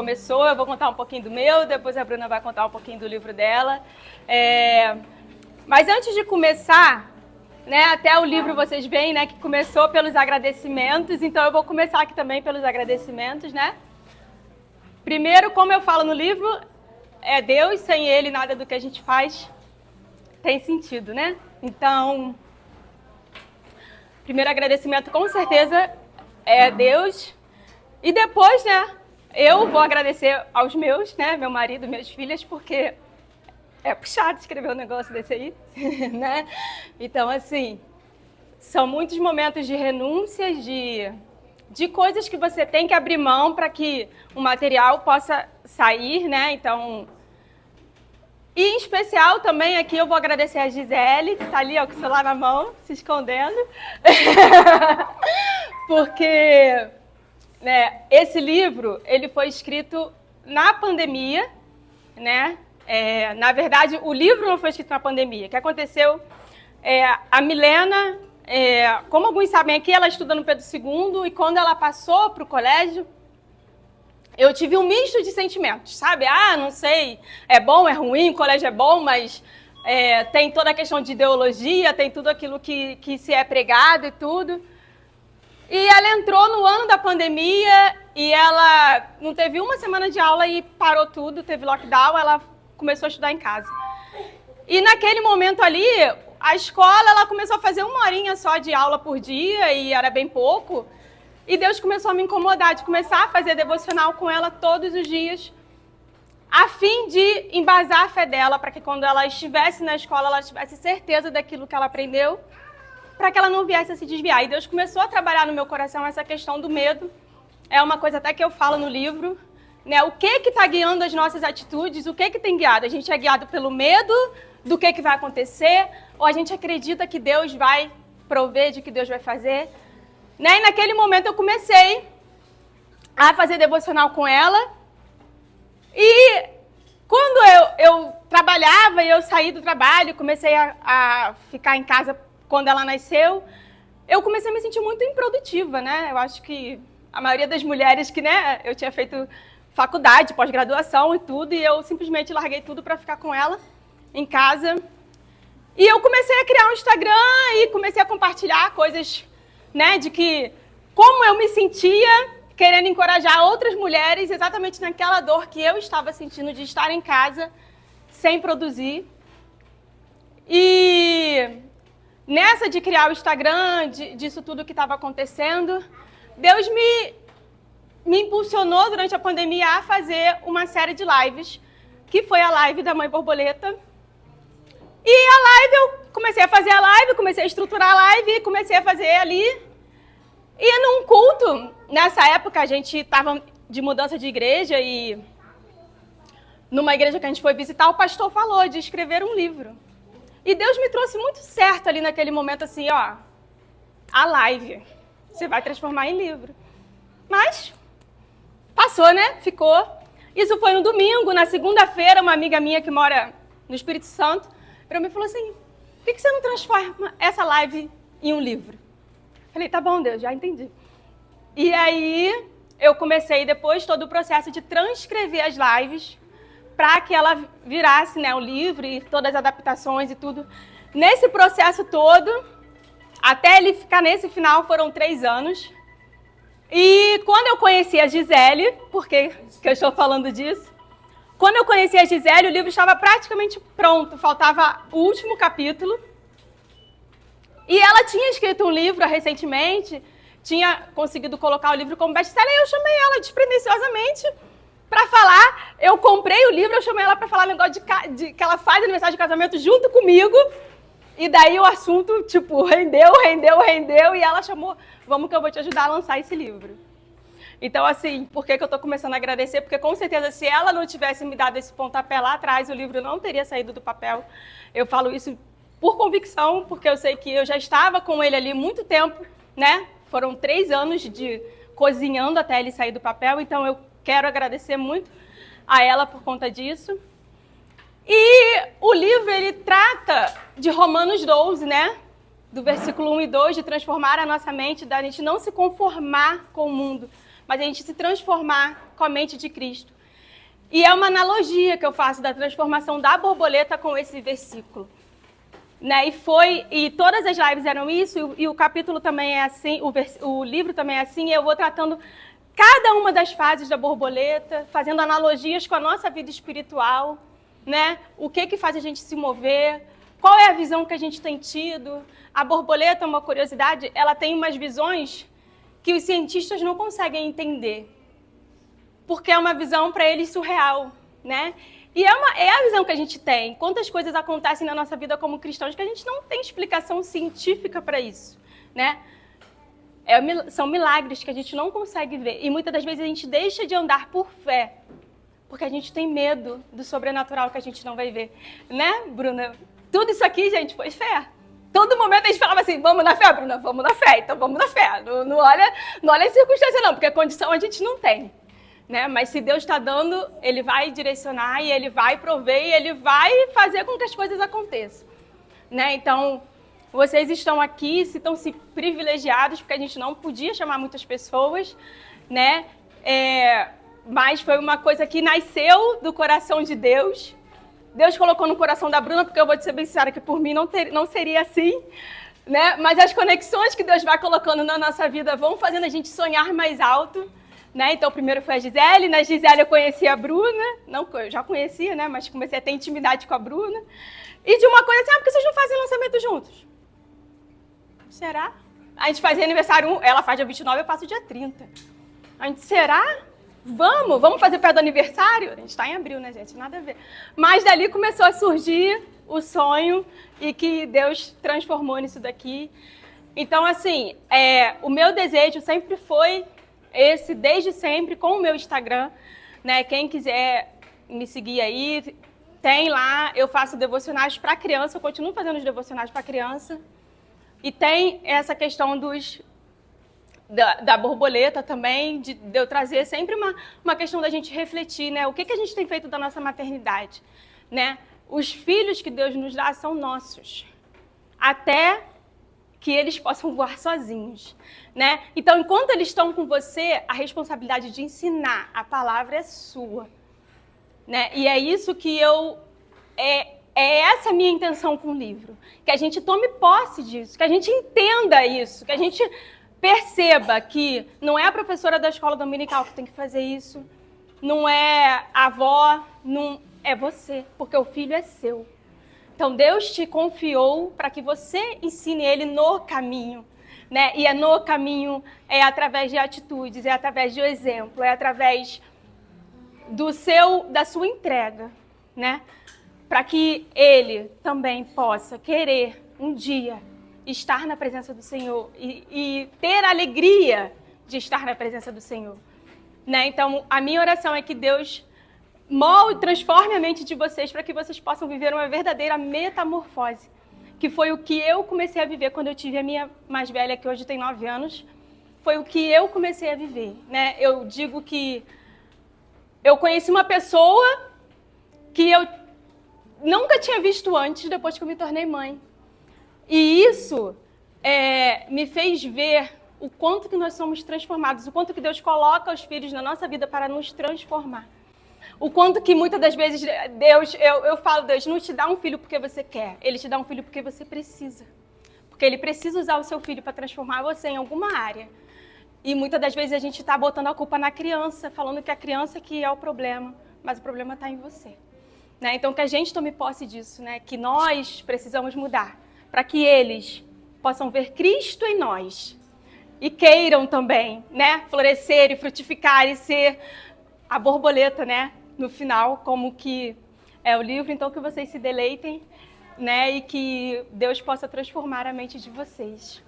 começou, eu vou contar um pouquinho do meu, depois a Bruna vai contar um pouquinho do livro dela. Mas antes de começar, né, até o livro vocês veem, né, que começou pelos agradecimentos, então eu vou começar aqui também pelos agradecimentos, né? Primeiro, como eu falo no livro, é Deus, sem Ele nada do que a gente faz tem sentido, né? Então, primeiro agradecimento com certeza é Deus. E depois, né, eu vou agradecer aos meus, né, meu marido, minhas filhas, porque é puxado escrever um negócio desse aí, né? Então, assim, são muitos momentos de renúncias, de coisas que você tem que abrir mão para que o material possa sair, né? Então, e em especial também aqui eu vou agradecer a Gisele, que está ali ó, com o celular na mão, se escondendo, porque né, esse livro ele foi escrito na pandemia, né? Na verdade, o livro não foi escrito na pandemia. O que aconteceu? A Milena, como alguns sabem aqui, ela estuda no Pedro II e quando ela passou para o colégio, eu tive um misto de sentimentos, sabe? Ah, não sei, é bom, é ruim, o colégio é bom, mas tem toda a questão de ideologia, tem tudo aquilo que se é pregado e tudo. E ela entrou no ano da pandemia e ela não teve uma semana de aula e parou tudo, teve lockdown, ela começou a estudar em casa. E naquele momento ali, a escola ela começou a fazer 1 horinha só de aula por dia e era bem pouco. E Deus começou a me incomodar de começar a fazer devocional com ela todos os dias, a fim de embasar a fé dela, para que quando ela estivesse na escola, ela tivesse certeza daquilo que ela aprendeu, para que ela não viesse a se desviar. E Deus começou a trabalhar no meu coração essa questão do medo. É uma coisa até que eu falo no livro, né? O que está guiando as nossas atitudes, o que tem guiado? A gente é guiado pelo medo do que vai acontecer, ou a gente acredita que Deus vai prover, de que Deus vai fazer? Né? E naquele momento eu comecei a fazer devocional com ela. E quando eu trabalhava e eu saí do trabalho, comecei a ficar em casa quando ela nasceu, eu comecei a me sentir muito improdutiva, né? Eu acho que a maioria das mulheres que, né, eu tinha feito faculdade, pós-graduação e tudo, e eu simplesmente larguei tudo para ficar com ela em casa. E eu comecei a criar um Instagram e comecei a compartilhar coisas, né, de que como eu me sentia querendo encorajar outras mulheres exatamente naquela dor que eu estava sentindo de estar em casa sem produzir. E nessa de criar o Instagram, disso tudo que estava acontecendo, Deus me impulsionou durante a pandemia a fazer uma série de lives, que foi a live da Mãe Borboleta. E a live, eu comecei a fazer a live, comecei a estruturar a live, comecei a fazer ali. E num culto, nessa época a gente estava de mudança de igreja e numa igreja que a gente foi visitar, o pastor falou de escrever um livro. E Deus me trouxe muito certo ali naquele momento assim, ó, a live, você vai transformar em livro. Mas passou, né? Ficou. Isso foi no domingo, na segunda-feira, uma amiga minha que mora no Espírito Santo, para mim falou assim, por que você não transforma essa live em um livro? Falei, tá bom, Deus, já entendi. E aí eu comecei depois todo o processo de transcrever as lives para que ela virasse, né, o livro e todas as adaptações e tudo. Nesse processo todo, até ele ficar nesse final, foram 3 anos. E quando eu conheci a Gisele, por que eu estou falando disso? Quando eu conheci a Gisele, o livro estava praticamente pronto, faltava o último capítulo. E ela tinha escrito um livro recentemente, tinha conseguido colocar o livro como best-seller, e eu chamei ela despretensiosamente para falar. Eu comprei o livro, eu chamei ela para falar negócio que ela faz aniversário de casamento junto comigo. E daí o assunto, tipo, rendeu, e ela chamou, vamos que eu vou te ajudar a lançar esse livro. Então, assim, por que eu estou começando a agradecer? Porque, com certeza, se ela não tivesse me dado esse pontapé lá atrás, o livro não teria saído do papel. Eu falo isso por convicção, porque eu sei que eu já estava com ele ali muito tempo, né? Foram 3 anos de cozinhando até ele sair do papel, então eu quero agradecer muito a ela por conta disso. E o livro, ele trata de Romanos 12, né? Do versículo 1 e 2, de transformar a nossa mente, da gente não se conformar com o mundo, mas a gente se transformar com a mente de Cristo. E é uma analogia que eu faço da transformação da borboleta com esse versículo. Né? E todas as lives eram isso, e o capítulo também é assim, o livro também é assim, e eu vou tratando cada uma das fases da borboleta, fazendo analogias com a nossa vida espiritual, né? O que faz a gente se mover, qual é a visão que a gente tem tido. A borboleta, uma curiosidade, ela tem umas visões que os cientistas não conseguem entender, porque é uma visão para eles surreal, né? E é a visão que a gente tem. Quantas coisas acontecem na nossa vida como cristãos que a gente não tem explicação científica para isso, né? São milagres que a gente não consegue ver. E muitas das vezes a gente deixa de andar por fé, porque a gente tem medo do sobrenatural que a gente não vai ver. Né, Bruna? Tudo isso aqui, gente, foi fé. Todo momento a gente falava assim, vamos na fé, Bruna? Vamos na fé, então vamos na fé. Não olha a circunstância não, porque a condição a gente não tem. Né? Mas se Deus está dando, Ele vai direcionar, e Ele vai prover, e Ele vai fazer com que as coisas aconteçam. Né? Então, vocês estão aqui, estão-se privilegiados, porque a gente não podia chamar muitas pessoas, né? Mas foi uma coisa que nasceu do coração de Deus. Deus colocou no coração da Bruna, porque eu vou te ser bem sincera que por mim não seria assim. Né? Mas as conexões que Deus vai colocando na nossa vida vão fazendo a gente sonhar mais alto. Né? Então, primeiro foi a Gisele. Na Gisele eu conheci a Bruna. Não, eu já conhecia, né? Mas comecei a ter intimidade com a Bruna. E de uma coisa assim, por que vocês não fazem lançamento juntos? Será? A gente fazia aniversário, ela faz dia 29, eu faço dia 30. A gente, será? Vamos fazer perto do aniversário? A gente está em abril, né, gente? Nada a ver. Mas dali começou a surgir o sonho e que Deus transformou nisso daqui. Então, assim, o meu desejo sempre foi esse, desde sempre, com o meu Instagram. Né? Quem quiser me seguir aí, tem lá, eu faço devocionais para criança, eu continuo fazendo os devocionais para criança. E tem essa questão da borboleta também, de eu trazer sempre uma questão da gente refletir, né? O que a gente tem feito da nossa maternidade, né? Os filhos que Deus nos dá são nossos, até que eles possam voar sozinhos, né? Então, enquanto eles estão com você, a responsabilidade de ensinar a palavra é sua, né? E é isso que é essa a minha intenção com o livro, que a gente tome posse disso, que a gente entenda isso, que a gente perceba que não é a professora da escola dominical que tem que fazer isso, não é a avó, não é você, porque o filho é seu. Então, Deus te confiou para que você ensine ele no caminho, né? E no caminho, através de atitudes, é através do exemplo, é através da sua entrega, né? Para que ele também possa querer um dia estar na presença do Senhor e ter a alegria de estar na presença do Senhor. Né? Então, a minha oração é que Deus transforme a mente de vocês para que vocês possam viver uma verdadeira metamorfose, que foi o que eu comecei a viver quando eu tive a minha mais velha, que hoje tem 9 anos, foi o que eu comecei a viver. Né? Eu digo que eu conheci uma pessoa que eu nunca tinha visto antes, depois que eu me tornei mãe. E isso me fez ver o quanto que nós somos transformados, o quanto que Deus coloca os filhos na nossa vida para nos transformar. O quanto que muitas das vezes Deus, eu falo, Deus não te dá um filho porque você quer, Ele te dá um filho porque você precisa. Porque Ele precisa usar o seu filho para transformar você em alguma área. E muitas das vezes a gente está botando a culpa na criança, falando que a criança que é o problema, mas o problema está em você. Né? Então, que a gente tome posse disso, né? Que nós precisamos mudar, para que eles possam ver Cristo em nós e queiram também, né? Florescer e frutificar e ser a borboleta, né? No final, como que é o livro. Então, que vocês se deleitem, né? E que Deus possa transformar a mente de vocês.